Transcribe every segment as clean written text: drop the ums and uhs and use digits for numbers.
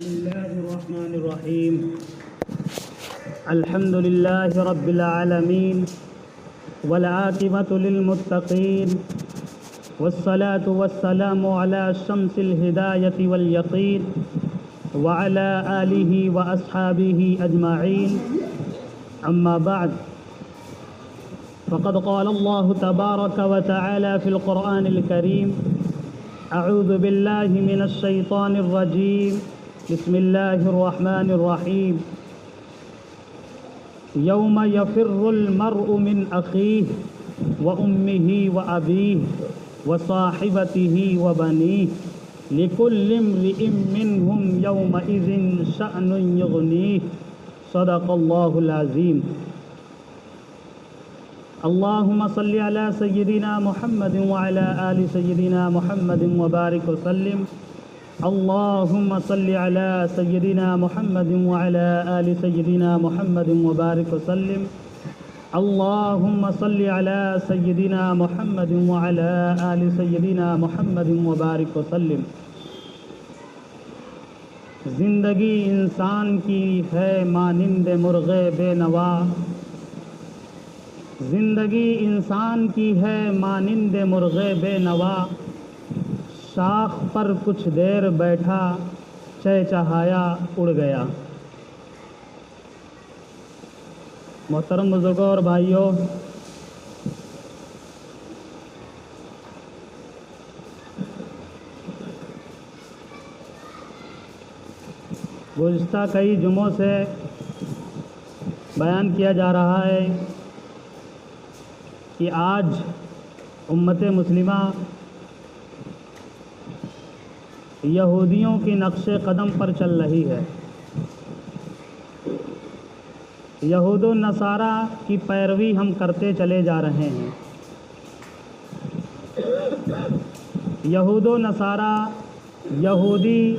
بسم الله الرحمن الرحيم. الحمد لله رب العالمين والعاقبة للمتقين والصلاة والسلام على شمس الهداية واليقين وعلى آله وأصحابه أجمعين. أما بعد، فقد قال الله تبارك وتعالى في القرآن الكريم: أعوذ بالله من الشيطان الرجيم، بسم الله الرحمن الرحيم. يوم يفر المرء من أخيه وأمه وأبيه وصاحبته وبنيه لكل امرئ منهم يومئذ شأن يغنيه. صدق الله العظيم. اللهم صل على سيدنا محمد وعلى آل سيدنا محمد وبارك وسلم. اللهم صل على سيدنا محمد وعلى آل سيدنا محمد وبارك وسلم. اللهم صل على سيدنا محمد وعلى آل سيدنا محمد وبارك وسلم. زندگی انسان کی ہے مانند مرغ بے نوا، زندگی انسان کی ہے مانند مرغ بے نوا، شاخ پر کچھ دیر بیٹھا چہچہایا اڑ گیا. محترم بزرگوں اور بھائیوں، گزشتہ کئی جمعوں سے بیان کیا جا رہا ہے کہ آج امت مسلمہ یہودیوں کی نقش قدم پر چل رہی ہے. یہود و نصارہ کی پیروی ہم کرتے چلے جا رہے ہیں. یہود و نصارہ، یہودی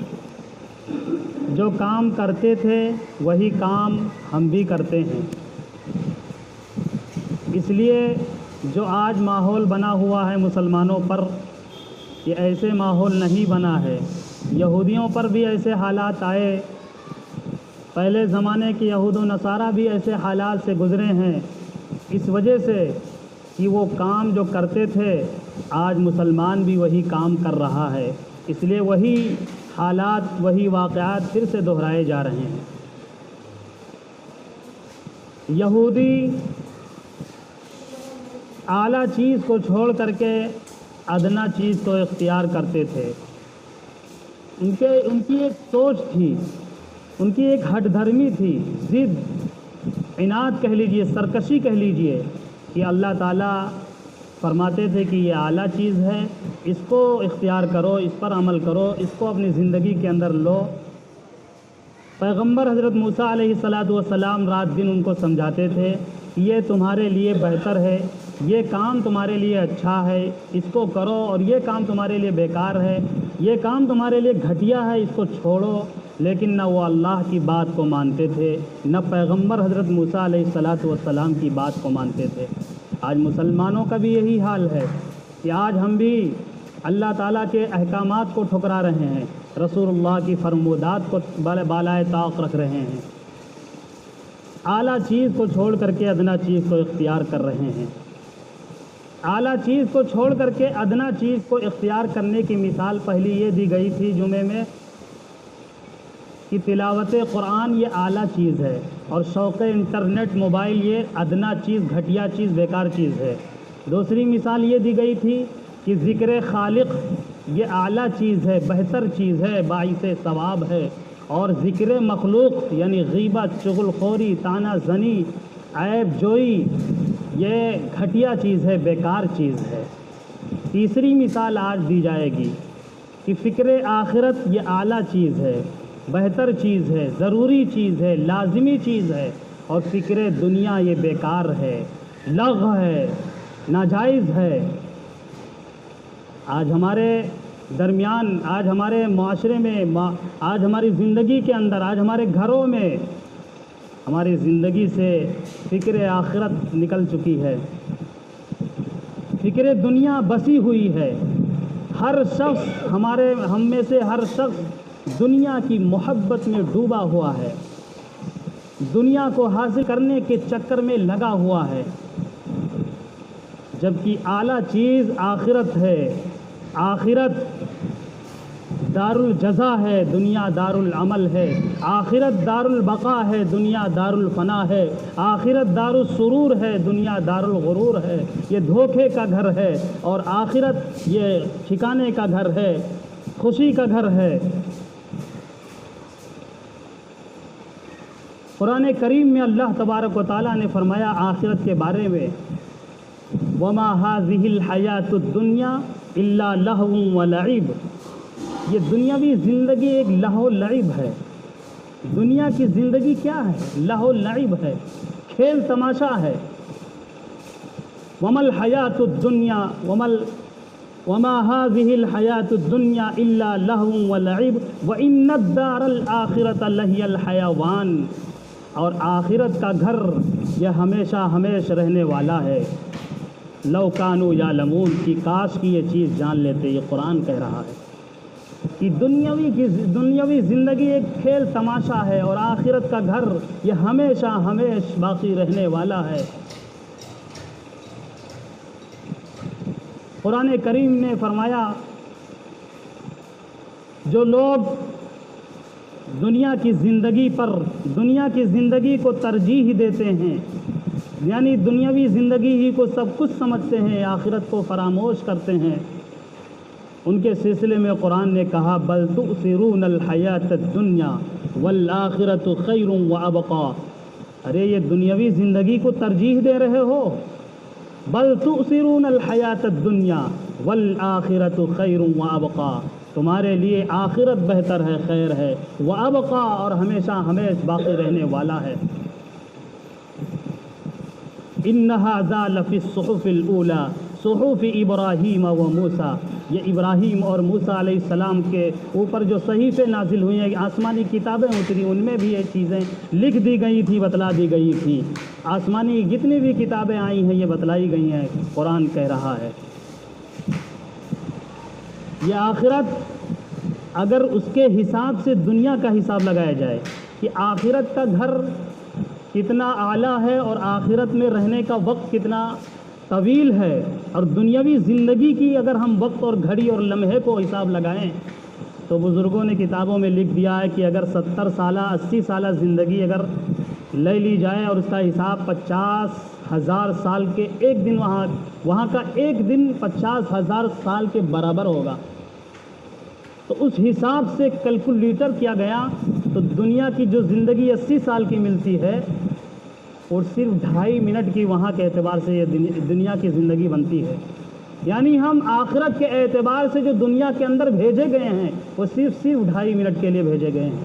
جو کام کرتے تھے وہی کام ہم بھی کرتے ہیں. اس لیے جو آج ماحول بنا ہوا ہے مسلمانوں پر، یہ ایسے ماحول نہیں بنا ہے. یہودیوں پر بھی ایسے حالات آئے، پہلے زمانے کے یہود و نصارہ بھی ایسے حالات سے گزرے ہیں. اس وجہ سے کہ وہ کام جو کرتے تھے آج مسلمان بھی وہی کام کر رہا ہے. اس لیے وہی حالات، وہی واقعات پھر سے دہرائے جا رہے ہیں. یہودی اعلیٰ چیز کو چھوڑ کر کے ادنا چیز کو اختیار کرتے تھے. ان کی ایک سوچ تھی، ان کی ایک ہٹ دھرمی تھی، ضد، عناد کہہ لیجئے، سرکشی کہہ لیجئے، کہ اللہ تعالیٰ فرماتے تھے کہ یہ اعلیٰ چیز ہے، اس کو اختیار کرو، اس پر عمل کرو، اس کو اپنی زندگی کے اندر لو. پیغمبر حضرت موسیٰ علیہ السلام رات دن ان کو سمجھاتے تھے کہ یہ تمہارے لیے بہتر ہے، یہ کام تمہارے لیے اچھا ہے، اس کو کرو، اور یہ کام تمہارے لیے بیکار ہے، یہ کام تمہارے لیے گھٹیا ہے، اس کو چھوڑو. لیکن نہ وہ اللہ کی بات کو مانتے تھے، نہ پیغمبر حضرت موسیٰ علیہ السلام کی بات کو مانتے تھے. آج مسلمانوں کا بھی یہی حال ہے کہ آج ہم بھی اللہ تعالیٰ کے احکامات کو ٹھکرا رہے ہیں، رسول اللہ کی فرمودات کو بالائے طاق رکھ رہے ہیں، اعلیٰ چیز کو چھوڑ کر کے ادنا چیز کو اختیار کر رہے ہیں. اعلیٰ چیز کو چھوڑ کر کے ادنا چیز کو اختیار کرنے کی مثال پہلی یہ دی گئی تھی جمعے میں کہ تلاوت قرآن یہ اعلیٰ چیز ہے، اور شوق انٹرنیٹ موبائل یہ ادنا چیز، گھٹیا چیز، بیکار چیز ہے. دوسری مثال یہ دی گئی تھی کہ ذکر خالق یہ اعلیٰ چیز ہے، بہتر چیز ہے، باعث ثواب ہے، اور ذکر مخلوق یعنی غیبت، چغل خوری، طعنہ زنی، عیب جوئی یہ گھٹیا چیز ہے، بیکار چیز ہے. تیسری مثال آج دی جائے گی کہ فکر آخرت یہ اعلیٰ چیز ہے، بہتر چیز ہے، ضروری چیز ہے، لازمی چیز ہے، اور فکر دنیا یہ بیکار ہے، لغو ہے، ناجائز ہے. آج ہمارے درمیان، آج ہمارے معاشرے میں، آج ہماری زندگی کے اندر، آج ہمارے گھروں میں ہماری زندگی سے فکر آخرت نکل چکی ہے، فکر دنیا بسی ہوئی ہے. ہر شخص ہم میں سے ہر شخص دنیا کی محبت میں ڈوبا ہوا ہے، دنیا کو حاصل کرنے کے چکر میں لگا ہوا ہے، جبکہ اعلیٰ چیز آخرت ہے۔ آخرت دار الجزا ہے، دنیا دار العمل ہے۔ آخرت دار البقا ہے، دنیا دار الفنا ہے۔ آخرت دار السرور ہے، دنیا دار الغرور ہے۔ یہ دھوکے کا گھر ہے اور آخرت یہ ٹھکانے کا گھر ہے، خوشی کا گھر ہے۔ قرآن کریم میں اللہ تبارک و تعالیٰ نے فرمایا آخرت کے بارے میں، وَمَا هَذِهِ الْحَيَاةُ الدُّنْيَا إِلَّا لَهْوٌ وَلَعِبٌ۔ یہ دنیاوی زندگی ایک لہو لعب ہے۔ دنیا کی زندگی کیا ہے؟ لہو لعب ہے، کھیل تماشا ہے۔ وَمَا الْحَيَاةُ الدُّنْيَا وَمَا هَذِهِ الْحَيَاةُ الدُّنْيَا إِلَّا لَهْوٌ وَلَعِبٌ وَإِنَّ الدَّارَ الْآخِرَةَ لَهِيَ الْحَيَوَانُ۔ اور آخرت کا گھر یہ ہمیشہ ہمیشہ رہنے والا ہے۔ لو کانوا یعلمون، کی کاش کی یہ چیز جان لیتے۔ یہ قرآن کہہ رہا ہے کہ دنیاوی زندگی ایک کھیل تماشا ہے اور آخرت کا گھر یہ ہمیشہ ہمیشہ باقی رہنے والا ہے۔ قرآن کریم نے فرمایا جو لوگ دنیا کی زندگی کو ترجیح دیتے ہیں، یعنی دنیاوی زندگی ہی کو سب کچھ سمجھتے ہیں، آخرت کو فراموش کرتے ہیں، ان کے سلسلے میں قرآن نے کہا بل تؤثرون الحیات الدنیا والآخرت خیر وابقا۔ ارے یہ دنیاوی زندگی کو ترجیح دے رہے ہو؟ بل تؤثرون الحیات الدنیا والآخرت خیر وابقا، تمہارے لیے آخرت بہتر ہے، خیر ہے، وابقا اور ہمیشہ ہمیشہ باقی رہنے والا ہے۔ ان ھذا لفی الصحف الاولی صحف ابراہیم و موسیٰ۔ یہ ابراہیم اور موسیٰ علیہ السلام کے اوپر جو صحیفے نازل ہوئی ہیں، آسمانی کتابیں اتری، ان میں بھی یہ چیزیں لکھ دی گئی تھی، بتلا دی گئی تھی۔ آسمانی جتنی بھی کتابیں آئی ہیں یہ بتلائی گئی ہیں۔ قرآن کہہ رہا ہے یہ آخرت اگر اس کے حساب سے دنیا کا حساب لگایا جائے کہ آخرت کا گھر کتنا اعلیٰ ہے اور آخرت میں رہنے کا وقت کتنا طویل ہے، اور دنیاوی زندگی کی اگر ہم وقت اور گھڑی اور لمحے کو حساب لگائیں تو بزرگوں نے کتابوں میں لکھ دیا ہے کہ اگر 70 سالہ 80 سالہ زندگی اگر لے لی جائے اور اس کا حساب 50,000 سال کے ایک دن، وہاں کا ایک دن 50,000 سال کے برابر ہوگا، تو اس حساب سے کیلکولیٹر کیا گیا تو دنیا کی جو زندگی 80 سال کی ملتی ہے اور صرف 2.5 منٹ کی وہاں کے اعتبار سے یہ دنیا کی زندگی بنتی ہے۔ یعنی ہم آخرت کے اعتبار سے جو دنیا کے اندر بھیجے گئے ہیں وہ صرف 2.5 منٹ کے لیے بھیجے گئے ہیں۔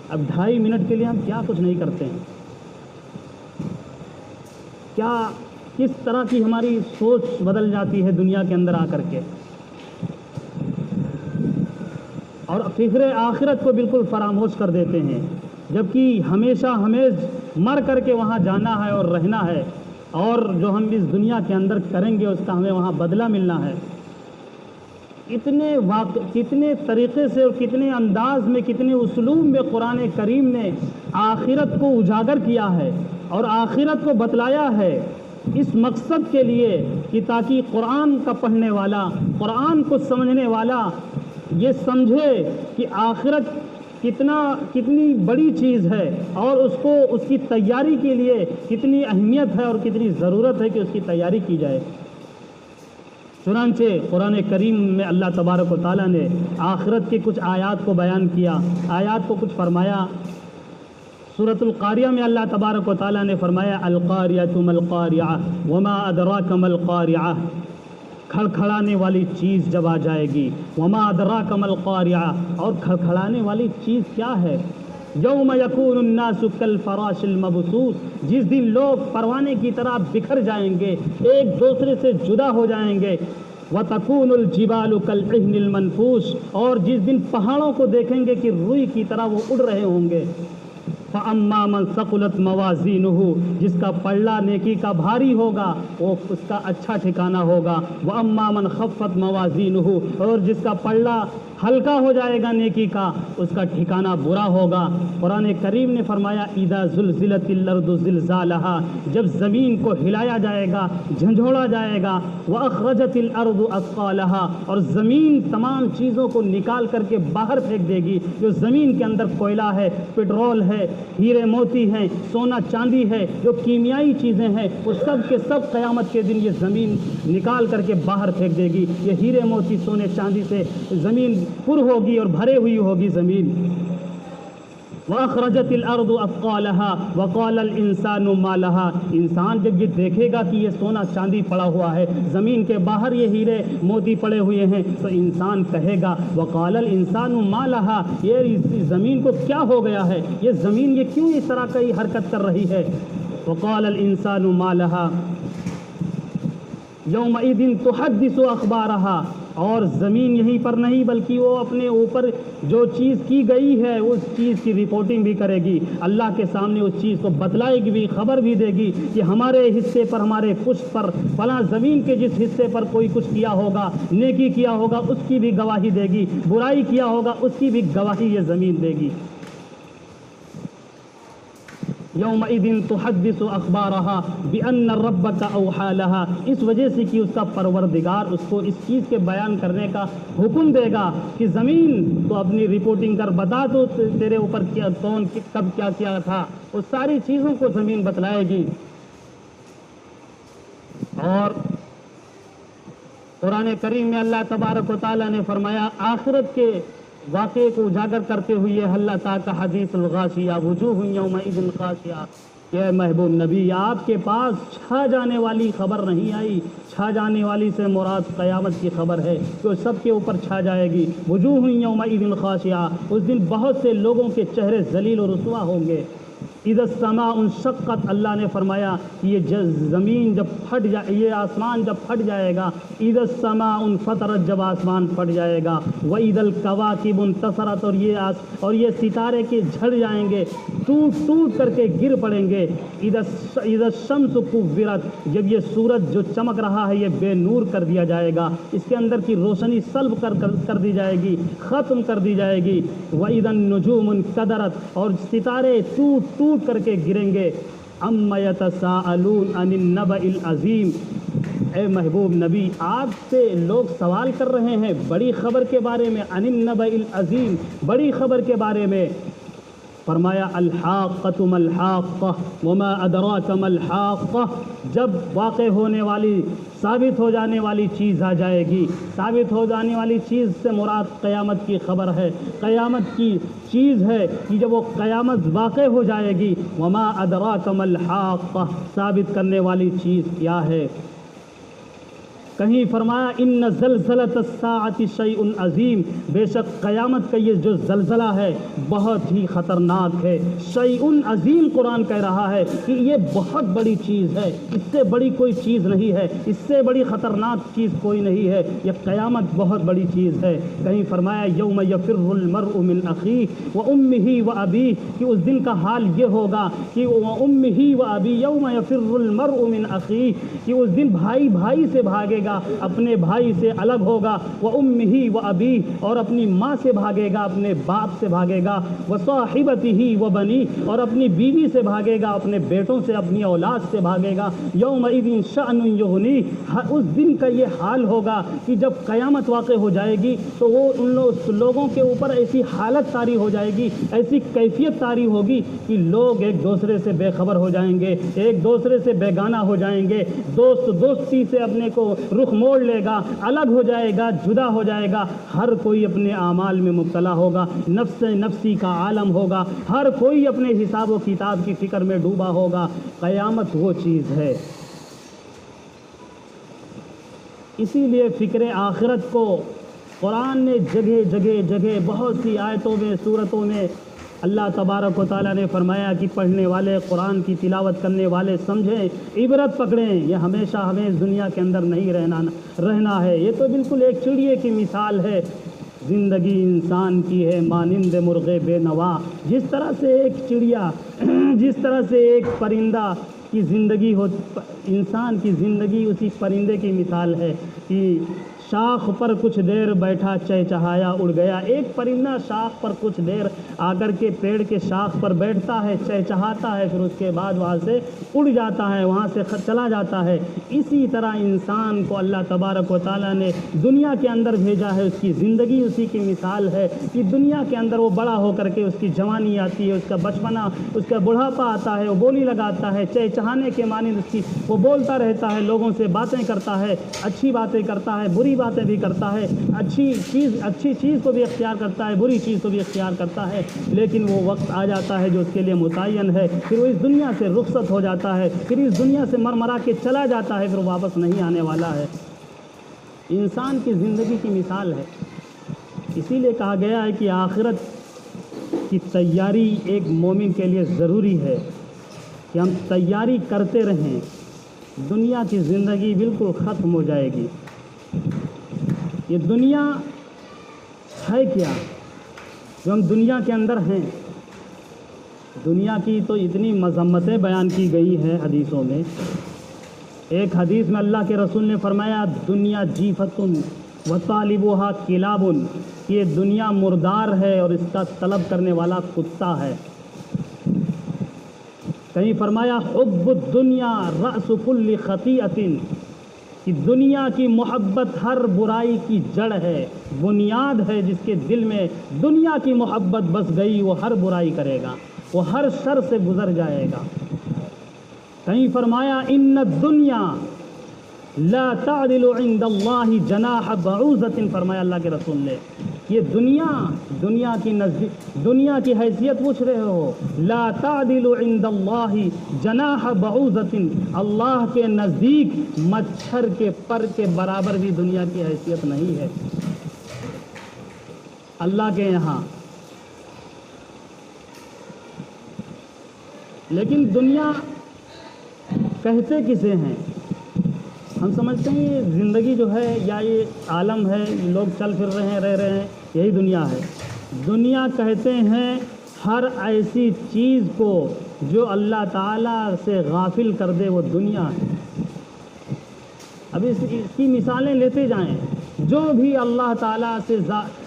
اب 2.5 منٹ کے لیے ہم کیا کچھ نہیں کرتے ہیں، کیا کس طرح کی ہماری سوچ بدل جاتی ہے دنیا کے اندر آ کر کے، اور فکر آخرت کو بالکل فراموش کر دیتے ہیں، جبکہ ہمیشہ مر کر کے وہاں جانا ہے اور رہنا ہے، اور جو ہم اس دنیا کے اندر کریں گے اس کا ہمیں وہاں بدلہ ملنا ہے۔ کتنے طریقے سے اور کتنے انداز میں، کتنے اسلوب میں قرآن کریم نے آخرت کو اجاگر کیا ہے اور آخرت کو بتلایا ہے، اس مقصد کے لیے کہ تاکہ قرآن کا پڑھنے والا، قرآن کو سمجھنے والا یہ سمجھے کہ آخرت کتنی بڑی چیز ہے اور اس کی تیاری کے لیے کتنی اہمیت ہے اور کتنی ضرورت ہے کہ اس کی تیاری کی جائے۔ چنانچہ قرآن کریم میں اللہ تبارک و تعالیٰ نے آخرت کی کچھ آیات کو بیان کیا، آیات کو کچھ فرمایا۔ سورۃ القاریہ میں اللہ تبارک و تعالیٰ نے فرمایا القاریۃ ما القاریہ وما ادراک ما القاریہ، کھڑکھڑانے والی چیز جب آ جائے گی، وما ادراک ما القاریہ، اور کھڑکھڑانے والی چیز کیا ہے؟ یوم یکون الناس کالفراش المبثوث، جس دن لوگ پروانے کی طرح بکھر جائیں گے، ایک دوسرے سے جدا ہو جائیں گے، وتکون الجبال کالعہن المنفوش، اور جس دن پہاڑوں کو دیکھیں گے کہ روئی کی طرح وہ اڑ رہے ہوں گے۔ فَأَمَّا مَنْ ثَقُلَتْ مَوَازِينُهُ، جس کا پلڑا نیکی کا بھاری ہوگا وہ اس کا اچھا ٹھکانہ ہوگا۔ وَأَمَّا مَنْ خَفَّتْ مَوَازِينُهُ، اور جس کا پلڑا ہلکا ہو جائے گا نیکی کا، اس کا ٹھکانہ برا ہوگا۔ قرآن کریم نے فرمایا اذا زلزلت الارض زلزالها، جب زمین کو ہلایا جائے گا، جھنجھوڑا جائے گا، واخرجت الارض اثقالها، اور زمین تمام چیزوں کو نکال کر کے باہر پھینک دے گی۔ جو زمین کے اندر کوئلہ ہے، پیٹرول ہے، ہیرے موتی ہیں، سونا چاندی ہے، جو کیمیائی چیزیں ہیں، وہ سب کے سب قیامت کے دن یہ زمین نکال کر کے باہر پھینک دے گی۔ یہ ہیرے موتی سونے چاندی سے زمین پر ہوگی اور بھرے ہوئی ہوگی زمین۔ وَأَخْرَجَتِ الْأَرْضُ أَثْقَالَهَا وَقَالَ الْإِنسَانُ مَا لَهَا، انسان جب یہ دیکھے گا کہ یہ سونا چاندی پڑا ہوا ہے، زمین کے باہر یہ ہیرے موتی پڑے ہوئے ہیں، تو انسان کہے گا وَقَالَ الْإِنسَانُ مَا لَهَا، یہ زمین کو کیا ہو گیا ہے، یہ زمین یہ کیوں اس طرح کی حرکت کر رہی ہے۔ وَقَالَ الْإِنسَانُ مَا لَهَا یومئذ تحدث اخبارها، اور زمین یہیں پر نہیں بلکہ وہ اپنے اوپر جو چیز کی گئی ہے اس چیز کی رپورٹنگ بھی کرے گی، اللہ کے سامنے اس چیز کو بتلائے گی بھی، خبر بھی دے گی کہ ہمارے حصے پر، ہمارے پشت پر، فلاں زمین کے جس حصے پر کوئی کچھ کیا ہوگا، نیکی کیا ہوگا اس کی بھی گواہی دے گی، برائی کیا ہوگا اس کی بھی گواہی یہ زمین دے گی۔ یومئذ تحدث اخبارها بان ربک اوحی لها، اس وجہ سے کہ اس کا پروردگار اس کو اس چیز کے بیان کرنے کا حکم دے گا کہ زمین تو اپنی رپورٹنگ کر، بتا تو تیرے اوپر کیا، کون کب کیا کیا تھا، اس ساری چیزوں کو زمین بتلائے گی۔ اور قرآن کریم میں اللہ تبارک و تعالیٰ نے فرمایا آخرت کے واقعے کو اجاگر کرتے ہوئے اللہ تعالیٰ کا حدیث الغاشیہ وجوہ یومئذ خاشعہ، کہ محبوب نبی آپ کے پاس چھا جانے والی خبر نہیں آئی، چھا جانے والی سے مراد قیامت کی خبر ہے کہ سب کے اوپر چھا جائے گی۔ وجوہ یومئذ خاشعہ، اس دن بہت سے لوگوں کے چہرے ذلیل و رسوا ہوں گے۔ اذا السماء انشقت، اللہ نے فرمایا کہ یہ زمین جب پھٹ جائے، یہ آسمان جب پھٹ جائے گا۔ اذا السماء انفطرت، جب آسمان پھٹ جائے گا۔ واذا الکواکب انتصرت، اور یہ ستارے کے جھڑ جائیں گے، ٹوٹ ٹوٹ کر کے گر پڑیں گے۔ اذا الشمس کورت، جب یہ سورج جو چمک رہا ہے یہ بے نور کر دیا جائے گا، اس کے اندر کی روشنی سلب کر دی جائے گی، ختم کر دی جائے گی۔ واذا النجوم انکدرت، اور ستارے ٹوٹ ٹوٹ کر کے گریں گے۔ اما یتساءلون عن النبأ العظیم، اے محبوب نبی آپ سے لوگ سوال کر رہے ہیں بڑی خبر کے بارے میں، عن النبأ العظیم، بڑی خبر کے بارے میں۔ فرمایا الحاقۃ ما الحاقہ وما ادراک ما الحاقہ، جب واقع ہونے والی، ثابت ہو جانے والی چیز آ جائے گی۔ ثابت ہو جانے والی چیز سے مراد قیامت کی خبر ہے، قیامت کی چیز ہے کہ جب وہ قیامت واقع ہو جائے گی۔ وما ادراک ما الحاقہ، ثابت کرنے والی چیز کیا ہے؟ کہیں فرمایا ان زلزلۃ الساعۃ شیء عظیم، بے شک قیامت کا یہ جو زلزلہ ہے بہت ہی خطرناک ہے۔ شیء عظیم، قرآن کہہ رہا ہے کہ یہ بہت بڑی چیز ہے، اس سے بڑی کوئی چیز نہیں ہے، اس سے بڑی خطرناک چیز کوئی نہیں ہے، یہ قیامت بہت بڑی چیز ہے۔ کہیں فرمایا یوم یفر المرء من اخیہ وامہ وابیہ، کہ اس دن کا حال یہ ہوگا کہ وامہ وابیہ، یوم یفر المرء من اخیہ، کہ اس دن بھائی بھائی سے بھاگے گا، اپنے بھائی سے الگ ہوگا۔ وامہ وابیہ، اور اپنی ماں سے بھاگے گا، اپنے باپ سے بھاگے گا۔ وصاحبتہ وبنیہ، اور اپنی بیوی سے بھاگے گا، اپنے بیٹوں سے، اپنی اولاد سے بھاگے گا۔ یومئذ شأن یغنیہ، اس دن کا یہ حال ہوگا کہ جب قیامت واقع ہو جائے گی تو وہ ان لوگوں کے اوپر ایسی حالت طاری ہو جائے گی، ایسی کیفیت طاری ہوگی کہ لوگ ایک دوسرے سے بے خبر ہو جائیں گے، ایک دوسرے سے بیگانہ ہو جائیں گے، دوست دوستی سے اپنے کو رخ موڑ لے گا، الگ ہو جائے گا، جدا ہو جائے گا، ہر کوئی اپنے اعمال میں مبتلا ہوگا، نفس نفسی کا عالم ہوگا، ہر کوئی اپنے حساب و کتاب کی فکر میں ڈوبا ہوگا۔ قیامت وہ چیز ہے۔ اسی لیے فکر آخرت کو قرآن نے جگہ جگہ جگہ بہت سی آیتوں میں، صورتوں میں اللہ تبارک و تعالیٰ نے فرمایا کہ پڑھنے والے، قرآن کی تلاوت کرنے والے سمجھیں، عبرت پکڑیں، یہ ہمیشہ ہمیں اس دنیا کے اندر نہیں رہنا ہے۔ یہ تو بالکل ایک چڑیے کی مثال ہے۔ زندگی انسان کی ہے مانند مرغ بے نوا، جس طرح سے ایک چڑیا، جس طرح سے ایک پرندہ کی زندگی ہو، انسان کی زندگی اسی پرندے کی مثال ہے کہ شاخ پر کچھ دیر بیٹھا چہچہایا اڑ گیا. ایک پرندہ شاخ پر کچھ دیر آ کر کے پیڑ کے شاخ پر بیٹھتا ہے, چہچہاتا ہے, پھر اس کے بعد وہاں سے اڑ جاتا ہے, وہاں سے چلا جاتا ہے. اسی طرح انسان کو اللہ تبارک و تعالیٰ نے دنیا کے اندر بھیجا ہے. اس کی زندگی اسی کی مثال ہے کہ دنیا کے اندر وہ بڑا ہو کر کے اس کی جوانی آتی ہے, اس کا بچپنا, اس کا بڑھاپا آتا ہے, وہ بولی لگاتا ہے, چہچہانے کے مانند اس کی وہ بولتا رہتا ہے, لوگوں سے باتیں کرتا ہے, اچھی باتیں کرتا ہے, بری باتیں بھی کرتا ہے, اچھی چیز کو بھی اختیار کرتا ہے, بری چیز کو بھی اختیار کرتا ہے. لیکن وہ وقت آ جاتا ہے جو اس کے لیے متعین ہے, پھر وہ اس دنیا سے رخصت ہو جاتا ہے, پھر اس دنیا سے مرمرا کے چلا جاتا ہے, پھر واپس نہیں آنے والا ہے. انسان کی زندگی کی مثال ہے. اسی لیے کہا گیا ہے کہ آخرت کی تیاری ایک مومن کے لیے ضروری ہے کہ ہم تیاری کرتے رہیں. دنیا کی زندگی بالکل ختم ہو جائے گی. یہ دنیا ہے کیا جو ہم دنیا کے اندر ہیں؟ دنیا کی تو اتنی مذمتیں بیان کی گئی ہیں حدیثوں میں. ایک حدیث میں اللہ کے رسول نے فرمایا دنیا جیفتن و طالبوہا کلابن, یہ دنیا مردار ہے اور اس کا طلب کرنے والا کتا ہے. کہیں فرمایا حب الدنیا رأس کل خطیئۃ, کہ دنیا کی محبت ہر برائی کی جڑ ہے, بنیاد ہے. جس کے دل میں دنیا کی محبت بس گئی وہ ہر برائی کرے گا, وہ ہر شر سے گزر جائے گا. کہیں فرمایا ان الدنیا لا تعدل عند اللہ جناح بعوضۃ, فرمایا اللہ کے رسول نے یہ دنیا کی حیثیت پوچھ رہے ہو, لا تعدل عند اللہ جناح بعوضۃ, اللہ کے نزدیک مچھر کے پر کے برابر بھی دنیا کی حیثیت نہیں ہے. اللہ کے یہاں لیکن دنیا کہتے کسے ہیں؟ ہم سمجھتے ہیں یہ زندگی جو ہے یا یہ عالم ہے, لوگ چل پھر رہے ہیں, رہ رہے ہیں, یہی دنیا ہے. دنیا کہتے ہیں ہر ایسی چیز کو جو اللہ تعالیٰ سے غافل کر دے وہ دنیا ہے. اب اس کی مثالیں لیتے جائیں. جو بھی اللہ تعالیٰ سے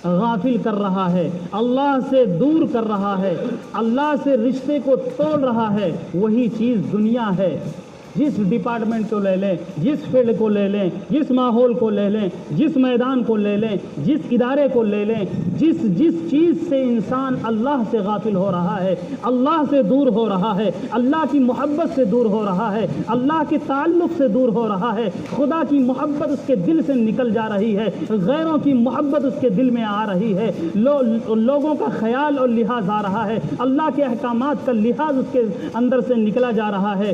غافل کر رہا ہے, اللہ سے دور کر رہا ہے, اللہ سے رشتے کو توڑ رہا ہے, وہی چیز دنیا ہے. جس ڈپارٹمنٹ کو لے لیں, جس فیلڈ کو لے لیں, جس ماحول کو لے لیں, جس میدان کو لے لیں, جس ادارے کو لے لیں, جس چیز سے انسان اللہ سے غافل ہو رہا ہے, اللہ سے دور ہو رہا ہے, اللہ کی محبت سے دور ہو رہا ہے, اللہ کے تعلق سے دور ہو رہا ہے, خدا کی محبت اس کے دل سے نکل جا رہی ہے, غیروں کی محبت اس کے دل میں آ رہی ہے, لوگوں کا خیال اور لحاظ آ رہا ہے, اللہ کے احکامات کا لحاظ اس کے اندر سے نکلا جا رہا ہے,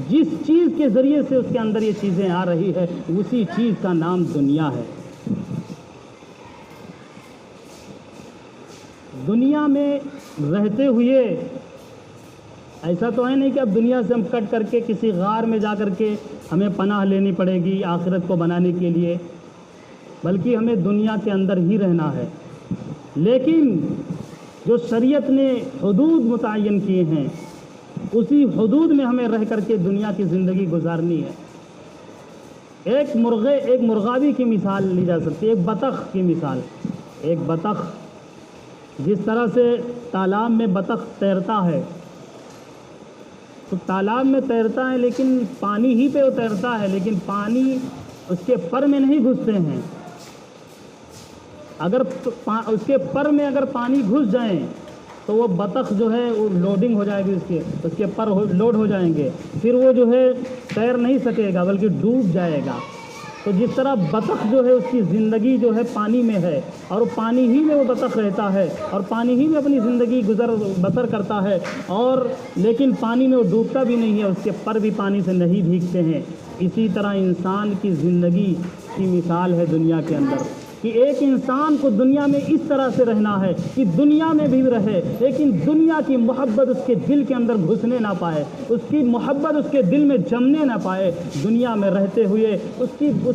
جس چیز کے ذریعے سے اس کے اندر یہ چیزیں آ رہی ہے اسی چیز کا نام دنیا ہے. دنیا میں رہتے ہوئے ایسا تو ہے نہیں کہ اب دنیا سے ہم کٹ کر کے کسی غار میں جا کر کے ہمیں پناہ لینی پڑے گی آخرت کو بنانے کے لیے, بلکہ ہمیں دنیا کے اندر ہی رہنا ہے. لیکن جو شریعت نے حدود متعین کیے ہیں اسی حدود میں ہمیں رہ کر کے دنیا کی زندگی گزارنی ہے. ایک مرغابی کی مثال لی جا سکتی ہے, ایک بطخ کی مثال. ایک بطخ جس طرح سے تالاب میں بطخ تیرتا ہے تو تالاب میں تیرتا ہے لیکن پانی ہی پہ وہ تیرتا ہے, لیکن پانی اس کے پر میں نہیں گھستے ہیں. اگر اس کے پر میں اگر پانی گھس جائیں تو وہ بطخ جو ہے وہ لوڈنگ ہو جائے گی, اس کے پر لوڈ ہو جائیں گے, پھر وہ جو ہے تیر نہیں سکے گا بلکہ ڈوب جائے گا. تو جس طرح بطخ جو ہے اس کی زندگی جو ہے پانی میں ہے اور پانی ہی میں وہ بطخ رہتا ہے اور پانی ہی میں اپنی زندگی بسر کرتا ہے, اور لیکن پانی میں وہ ڈوبتا بھی نہیں ہے, اس کے پر بھی پانی سے نہیں بھیگتے ہیں. اسی طرح انسان کی زندگی کی مثال ہے دنیا کے اندر. کہ ایک انسان کو دنیا میں اس طرح سے رہنا ہے کہ دنیا میں بھی رہے لیکن دنیا کی محبت اس کے دل کے اندر گھسنے نہ پائے، اس کی محبت اس کے دل میں جمنے نہ پائے، دنیا میں رہتے ہوئے اس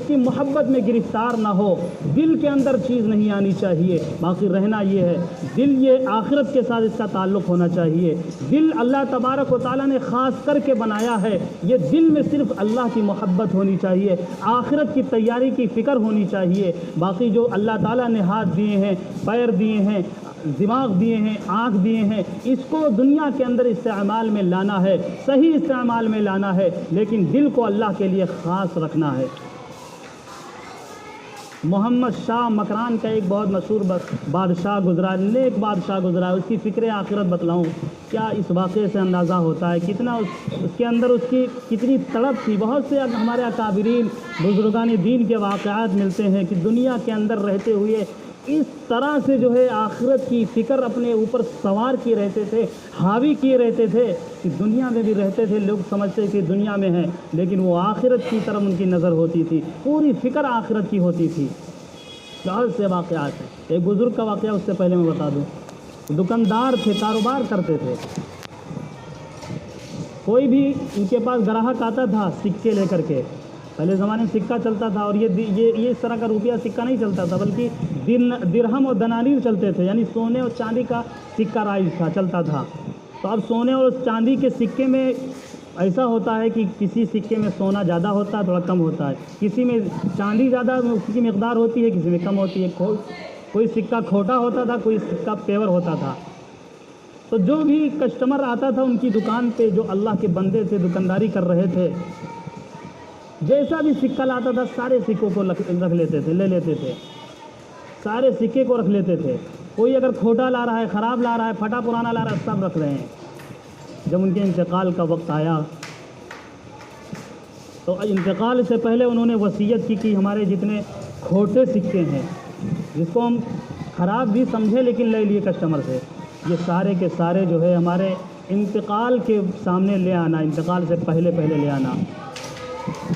کی محبت میں گرفتار نہ ہو، دل کے اندر چیز نہیں آنی چاہیے۔ باقی رہنا یہ ہے، دل یہ آخرت کے ساتھ اس کا تعلق ہونا چاہیے۔ دل اللہ تبارک و تعالیٰ نے خاص کر کے بنایا ہے، یہ دل میں صرف اللہ کی محبت ہونی چاہیے، آخرت کی تیاری کی فکر ہونی چاہیے۔ باقی جو اللہ تعالیٰ نے ہاتھ دیے ہیں، پیر دیے ہیں، دماغ دیے ہیں، آنکھ دیے ہیں، اس کو دنیا کے اندر استعمال میں لانا ہے، صحیح استعمال میں لانا ہے، لیکن دل کو اللہ کے لیے خاص رکھنا ہے۔ محمد شاہ مکران کا ایک بہت مشہور بادشاہ گزرا، نیک بادشاہ گزرا، اس کی فکر آخرت بتلاؤں کیا اس واقعے سے اندازہ ہوتا ہے کتنا اس کے اندر اس کی کتنی تڑپ تھی۔ بہت سے ہمارے اکابرین بزرگان دین کے واقعات ملتے ہیں کہ دنیا کے اندر رہتے ہوئے اس طرح سے جو ہے آخرت کی فکر اپنے اوپر سوار کیے رہتے تھے، حاوی کیے رہتے تھے کہ دنیا میں بھی رہتے تھے، لوگ سمجھتے کہ دنیا میں ہیں لیکن وہ آخرت کی طرف ان کی نظر ہوتی تھی، پوری فکر آخرت کی ہوتی تھی۔ بہت سے واقعات ہیں، ایک بزرگ کا واقعہ اس سے پہلے میں بتا دوں۔ دکاندار تھے، کاروبار کرتے تھے، کوئی بھی ان کے پاس گراہک آتا تھا سکے لے کر کے، پہلے زمانے میں سکہ چلتا تھا اور یہ اس طرح کا روپیہ سکہ نہیں چلتا تھا بلکہ درہم اور دنانیر چلتے تھے، یعنی سونے اور چاندی کا سکہ رائج تھا، چلتا تھا۔ تو اب سونے اور چاندی کے سکے میں ایسا ہوتا ہے کہ کسی سکے میں سونا زیادہ ہوتا ہے، تھوڑا کم ہوتا ہے، کسی میں چاندی زیادہ کی مقدار ہوتی ہے، کسی میں کم ہوتی ہے، کوئی سکہ کھوٹا ہوتا تھا، کوئی سکہ پیور ہوتا تھا۔ تو جو بھی کسٹمر آتا تھا ان کی دکان پہ، جو اللہ کے بندے تھے، دکانداری کر رہے تھے، جیسا بھی سکہ لاتا تھا سارے سکوں کو رکھ لیتے تھے، لے لیتے تھے، سارے سکے کو رکھ لیتے تھے۔ کوئی اگر کھوٹا لا رہا ہے، خراب لا رہا ہے، پھٹا پرانا لا رہا ہے، سب رکھ رہے ہیں۔ جب ان کے انتقال کا وقت آیا تو انتقال سے پہلے انہوں نے وصیت کی کہ ہمارے جتنے کھوٹے سکے ہیں، جس کو ہم خراب بھی سمجھے لیکن لے لیے کسٹمر سے، یہ سارے کے سارے جو ہے ہمارے انتقال کے سامنے لے آنا، انتقال سے پہلے لے آنا۔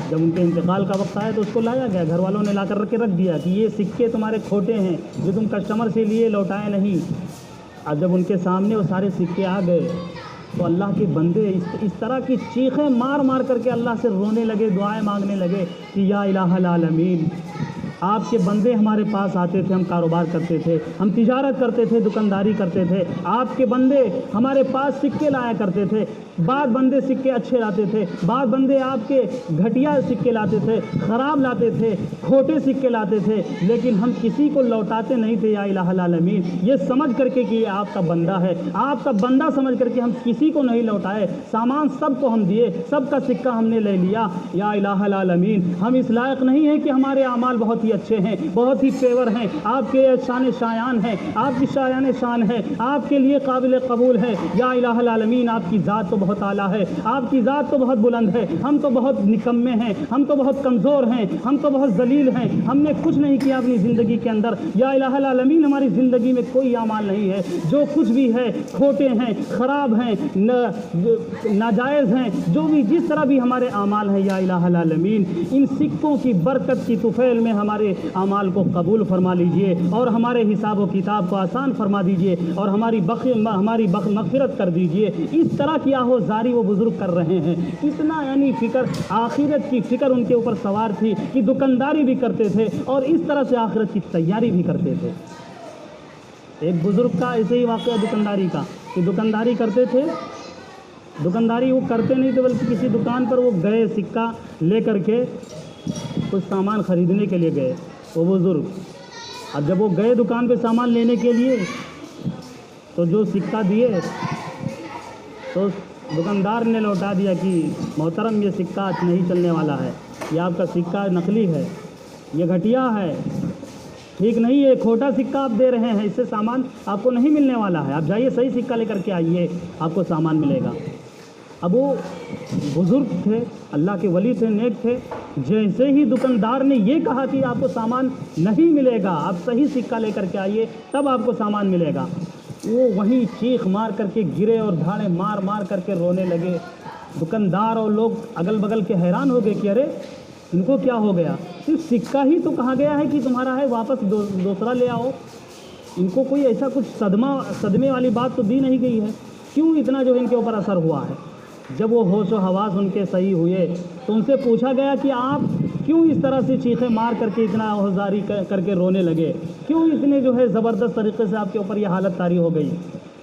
جب ان کے انتقال کا وقت آیا تو اس کو لایا گیا، گھر والوں نے لا کر کے رکھ دیا کہ یہ سکے تمہارے کھوٹے ہیں جو تم کسٹمر سے لیے لوٹائے نہیں۔ اب جب ان کے سامنے وہ سارے سکے آ گئے تو اللہ کے بندے اس طرح کی چیخیں مار کر کے اللہ سے رونے لگے، دعائیں مانگنے لگے کہ یا الہ العالمین، آپ کے بندے ہمارے پاس آتے تھے، ہم کاروبار کرتے تھے، ہم تجارت کرتے تھے، دکانداری کرتے تھے، آپ کے بندے ہمارے پاس سکے لایا کرتے تھے، بعض بندے سکے اچھے لاتے تھے، بعض بندے آپ کے گھٹیا سکے لاتے تھے، خراب لاتے تھے، کھوٹے سکے لاتے تھے، لیکن ہم کسی کو لوٹاتے نہیں تھے یا الہ العالمین، یہ سمجھ کر کے کہ یہ آپ کا بندہ ہے، آپ کا بندہ سمجھ کر کے ہم کسی کو نہیں لوٹائے، سامان سب کو ہم دیے، سب کا سکہ ہم نے لے لیا یا الہ العالمین۔ ہم اس لائق نہیں ہیں کہ ہمارے اعمال بہت ہی اچھے ہیں، بہت ہی پیور ہیں، آپ کے شان شایان ہیں، آپ کی شایان شان ہے، آپ کے لیے قابل قبول ہے یا الہ العالمین۔ آپ کی ذات تو بہت اعلیٰ ہے، آپ کی ذات تو بہت بلند ہے، ہم تو بہت نکمے ہیں، ہم تو بہت کمزور ہیں، ہم تو بہت ذلیل ہیں، ہم نے کچھ نہیں کیا اپنی زندگی کے اندر یا الہ العالمین۔ ہماری زندگی میں کوئی اعمال نہیں ہے، جو کچھ بھی ہے کھوٹے ہیں، خراب ہیں، ناجائز ہیں، جو بھی جس طرح بھی ہمارے اعمال ہیں یا الہ العالمین، ان سکوں کی برکت کی طفیل میں ہمارے اعمال کو قبول فرما لیجئے اور ہمارے حساب و کتاب کو آسان فرما دیجئے اور ہماری مغفرت کر دیجئے۔ اس طرح کی آہوزاری وہ بزرگ کر رہے ہیں، اتنا یعنی فکر، آخرت کی فکر ان کے اوپر سوار تھی کہ دکانداری بھی کرتے تھے اور اس طرح سے آخرت کی تیاری بھی کرتے تھے۔ ایک بزرگ کا ایسے ہی واقعہ دکانداری کا کہ دکانداری کرتے تھے، دکانداری وہ کرتے نہیں تھے بلکہ کسی دکان پر وہ گئے سکہ لے کر کے کچھ سامان خریدنے کے لیے گئے وہ بزرگ۔ اب جب وہ گئے دکان پہ سامان لینے کے لیے تو جو سکہ دیے تو دکاندار نے لوٹا دیا کہ محترم یہ سکہ نہیں چلنے والا ہے، یہ آپ کا سکہ نقلی ہے، یہ گھٹیا ہے، ٹھیک نہیں ہے، کھوٹا سکہ آپ دے رہے ہیں، اس سے سامان آپ کو نہیں ملنے والا ہے، آپ جائیے صحیح سکہ لے کر کے آئیے، آپ کو سامان ملے گا۔ اب وہ بزرگ تھے، اللہ کے ولی تھے، نیک تھے، جیسے ہی دکاندار نے یہ کہا کہ آپ کو سامان نہیں ملے گا، آپ صحیح سکہ لے کر کے آئیے تب آپ کو سامان ملے گا، وہ وہیں چیخ مار کر کے گرے اور دھاڑے مار کر کے رونے لگے۔ دکاندار اور لوگ اگل بغل کے حیران ہو گئے کہ ارے ان کو کیا ہو گیا؟ صرف سکہ ہی تو کہا گیا ہے کہ تمہارا ہے واپس دوسرا لے آؤ، ان کو کوئی ایسا کچھ صدمے والی بات تو دی نہیں گئی ہے، کیوں اتنا جو ان کے اوپر اثر ہوا ہے؟ جب وہ ہوش و حواس ان کے صحیح ہوئے تو ان سے پوچھا گیا کہ آپ کیوں اس طرح سے چیخیں مار کر کے اتنا ہوزاری کر کے رونے لگے، کیوں اتنے جو ہے زبردست طریقے سے آپ کے اوپر یہ حالت طاری ہو گئی؟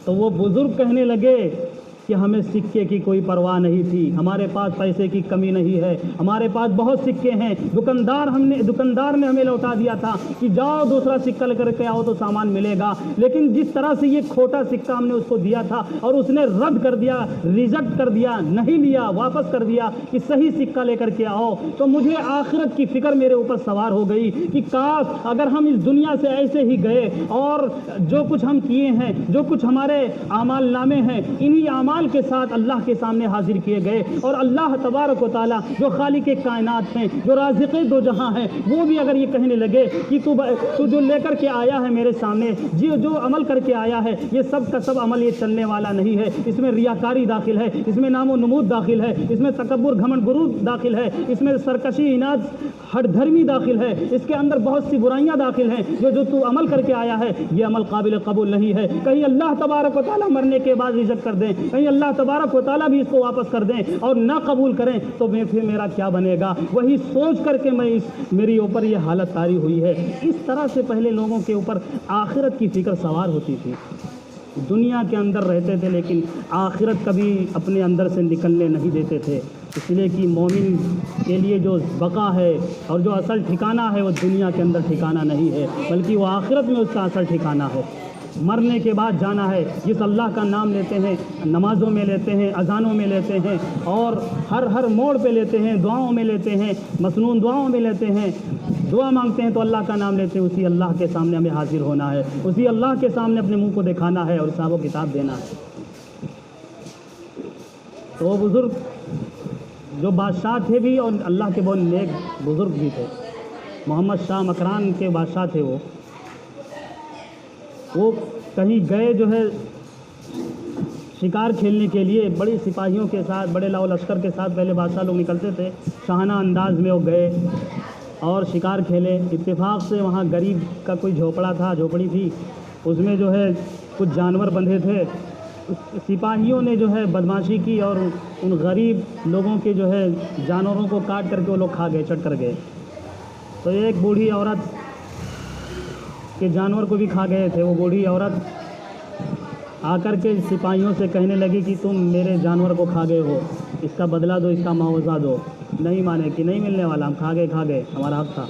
تو وہ بزرگ کہنے لگے کہ ہمیں سکے کی کوئی پرواہ نہیں تھی، ہمارے پاس پیسے کی کمی نہیں ہے، ہمارے پاس بہت سکے ہیں، دکاندار نے ہمیں لوٹا دیا تھا کہ جاؤ دوسرا سکہ لے کر کے آؤ تو سامان ملے گا، لیکن جس طرح سے یہ کھوٹا سکہ ہم نے اس کو دیا تھا اور اس نے رد کر دیا، ریجیکٹ کر دیا، نہیں لیا، واپس کر دیا کہ صحیح سکہ لے کر کے آؤ، تو مجھے آخرت کی فکر میرے اوپر سوار ہو گئی کہ کاش اگر ہم اس دنیا سے ایسے ہی گئے اور جو کچھ ہم کیے ہیں، جو کچھ ہمارے اعمال نامے ہیں، انہی اعمال کے ساتھ اللہ کے سامنے حاضر کیے گئے اور اللہ تبارک و تعالیٰ جو خالق کائنات ہیں، جو رازق دو جہاں ہیں، وہ بھی اگر یہ کہنے لگے کہ تو جو لے کر کے آیا ہے میرے سامنے، جو عمل کر کے آیا ہے، یہ سب کا سب عمل یہ چلنے والا نہیں ہے، اس میں ریاکاری داخل ہے، اس میں نام و نمود داخل ہے، اس میں تکبر گھمنڈ غرور داخل ہے، اس میں سرکشی اناد ہٹ دھرمی داخل ہے، اس کے اندر بہت سی برائیاں داخل ہیں، جو تو عمل کر کے آیا ہے یہ عمل قابل قبول نہیں ہے، کہیں اللہ تبارک و تعالیٰ مرنے کے بعد ریجیکٹ کر دیں، کہیں اللہ تبارک و تعالیٰ بھی اس کو واپس کر دیں اور نہ قبول کریں تو پھر میرا کیا بنے گا؟ وہی سوچ کر کے میری اوپر یہ حالت طاری ہوئی ہے۔ اس طرح سے پہلے لوگوں کے اوپر آخرت کی فکر سوار ہوتی تھی، دنیا کے اندر رہتے تھے لیکن آخرت کبھی اپنے اندر سے نکلنے نہیں دیتے تھے، اس لیے کہ مومن کے لیے جو بقا ہے اور جو اصل ٹھکانہ ہے وہ دنیا کے اندر ٹھکانہ نہیں ہے، بلکہ وہ آخرت میں اس کا اصل ٹھکانہ ہے۔ مرنے کے بعد جانا ہے، جس اللہ کا نام لیتے ہیں، نمازوں میں لیتے ہیں، اذانوں میں لیتے ہیں اور ہر موڑ پہ لیتے ہیں، دعاؤں میں لیتے ہیں، مسنون دعاؤں میں لیتے ہیں، دعا مانگتے ہیں تو اللہ کا نام لیتے ہیں، اسی اللہ کے سامنے ہمیں حاضر ہونا ہے، اسی اللہ کے سامنے اپنے منہ کو دکھانا ہے اور حساب و کتاب دینا ہے۔ تو وہ بزرگ جو بادشاہ تھے بھی اور اللہ کے بہت نیک بزرگ بھی تھے، محمد شاہ مکران کے بادشاہ تھے، وہ کہیں گئے جو ہے شکار کھیلنے کے لیے، بڑی سپاہیوں کے ساتھ، بڑے لاؤ لشکر کے ساتھ پہلے بادشاہ لوگ نکلتے تھے، شاہانہ انداز میں وہ گئے اور شکار کھیلے۔ اتفاق سے وہاں غریب کا کوئی جھوپڑی تھی، اس میں جو ہے کچھ جانور بندھے تھے، سپاہیوں نے جو ہے بدماشی کی اور ان غریب لوگوں کے جو ہے جانوروں کو کاٹ کر کے وہ لوگ کھا گئے، چٹ کر گئے۔ تو ایک بوڑھی عورت کے جانور کو بھی کھا گئے تھے، وہ بوڑھی عورت آ کر کے سپاہیوں سے کہنے لگی کہ تم میرے جانور کو کھا گئے ہو، اس کا بدلہ دو، اس کا معاوضہ دو۔ نہیں مانے کہ نہیں ملنے والا، ہم کھا گئے، ہمارا حق تھا۔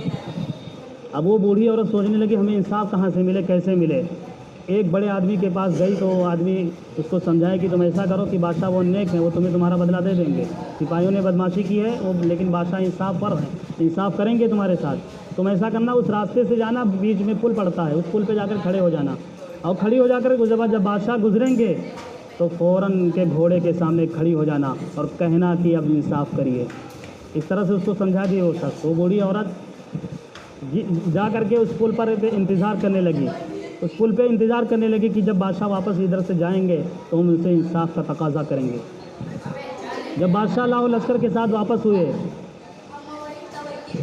اب وہ بوڑھی عورت سوچنے لگی ہمیں انصاف کہاں سے ملے، کیسے ملے؟ ایک بڑے آدمی کے پاس گئی تو وہ آدمی اس کو سمجھائے کہ تم ایسا کرو کہ بادشاہ وہ نیک ہیں، وہ تمہیں تمہارا بدلہ دے دیں گے، سپاہیوں نے بدماشی کی ہے وہ، لیکن بادشاہ انصاف پر ہیں، انصاف کریں گے تمہارے ساتھ۔ تم ایسا کرنا، اس راستے سے جانا، بیچ میں پل پڑتا ہے، اس پل پہ جا کر کھڑے ہو جانا، اور کھڑی ہو جا کر جب بادشاہ گزریں گے تو فوراً ان کے گھوڑے کے سامنے کھڑی ہو جانا اور کہنا کہ اب انصاف کریے۔ اس طرح سے اس کو سمجھا دی وہ شخص۔ وہ بوڑھی عورت جا کر کے اس پل پر انتظار کرنے لگی، اس پل پہ انتظار کرنے لگی کہ جب بادشاہ واپس ادھر سے جائیں گے تو ہم ان سے انصاف کا تقاضا کریں گے۔ جب بادشاہ لاؤ لشکر کے ساتھ واپس ہوئے،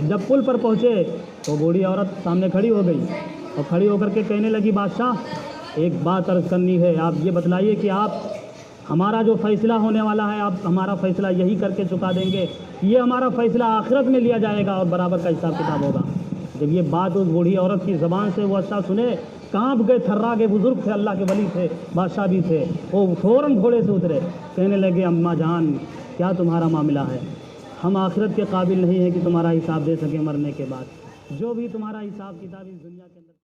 جب پل پر پہنچے تو بوڑھی عورت سامنے کھڑی ہو گئی اور کھڑی ہو کر کے کہنے لگی بادشاہ ایک بات عرض کرنی ہے، آپ یہ بتلائیے کہ آپ ہمارا جو فیصلہ ہونے والا ہے، آپ ہمارا فیصلہ یہی کر کے چکا دیں گے، یہ ہمارا فیصلہ آخرت میں لیا جائے گا اور برابر کا حساب کتاب ہوگا۔ جب یہ بات اس بوڑھی عورت کی زبان سے وہ اچھا سنے، کانپ گئے، تھرا گئے، بزرگ تھے، اللہ کے ولی تھے، بادشاہ بھی تھے، وہ فوراً گھوڑے سے اترے، کہنے لگے اماں جان کیا تمہارا معاملہ ہے؟ ہم آخرت کے قابل نہیں ہیں کہ تمہارا حساب دے سکیں مرنے کے بعد، جو بھی تمہارا حساب کتاب اس دنیا کے اندر